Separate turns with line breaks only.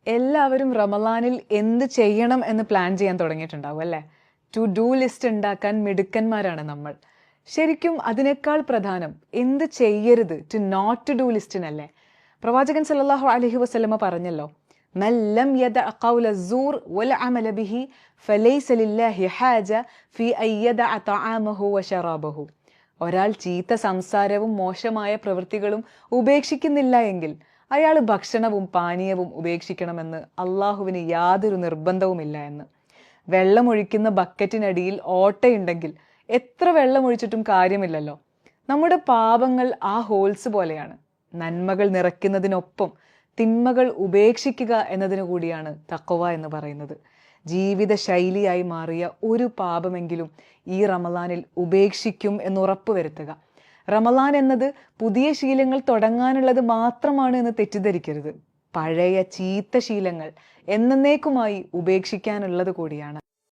എല്ലാവരും റമളാനിൽ എന്ത് ചെയ്യണം എന്ന് പ്ലാൻ ചെയ്യാൻ തുടങ്ങിയിട്ടുണ്ടാവും അല്ലേ? ടു ഡു ലിസ്റ്റ് ഉണ്ടാക്കാൻ മിടുക്കന്മാരാണ് നമ്മൾ. ശരിക്കും അതിനേക്കാൾ പ്രധാനം എന്ത് ചെയ്യരുത്, ടു നോട്ട് ടു ഡു ലിസ്റ്റിനല്ലേ? പ്രവാചകൻ സല്ലല്ലാഹു അലൈഹി വസല്ലമ പറഞ്ഞല്ലോ, മല്ലം യദഅ ഖൗല സൂർ വൽ അമല ബിഹി ഫലൈസ ലില്ലാഹി ഹാജ ഫി അയ്യദഅ തആമഹു വശറാബഹു. ഒരാൾ ചീത്ത സംസാരവും മോശമായ പ്രവൃത്തികളും ഉപേക്ഷിക്കുന്നില്ല എങ്കിൽ അയാൾ ഭക്ഷണവും പാനീയവും ഉപേക്ഷിക്കണമെന്ന് അള്ളാഹുവിന് യാതൊരു നിർബന്ധവുമില്ല എന്ന്. വെള്ളമൊഴിക്കുന്ന ബക്കറ്റിനടിയിൽ ഓട്ടയുണ്ടെങ്കിൽ എത്ര വെള്ളമൊഴിച്ചിട്ടും കാര്യമില്ലല്ലോ. നമ്മുടെ പാപങ്ങൾ ആ ഹോൾസ് പോലെയാണ്. നന്മകൾ നിറയ്ക്കുന്നതിനൊപ്പം തിന്മകൾ ഉപേക്ഷിക്കുക എന്നതിനു കൂടിയാണ് തഖ്വ എന്ന് പറയുന്നത്. ജീവിത ശൈലിയായി മാറിയ ഒരു പാപമെങ്കിലും ഈ റമളാനിൽ ഉപേക്ഷിക്കും എന്ന് ഉറപ്പുവരുത്തുക. റമളാൻ എന്നത് പുതിയ ശീലങ്ങൾ തുടങ്ങാനുള്ളത് മാത്രമാണ് എന്ന് തെറ്റിദ്ധരിക്കരുത്. പഴയ ചീത്ത ശീലങ്ങൾ എന്നേക്കുമായി ഉപേക്ഷിക്കാനുള്ളത് കൂടിയാണ്.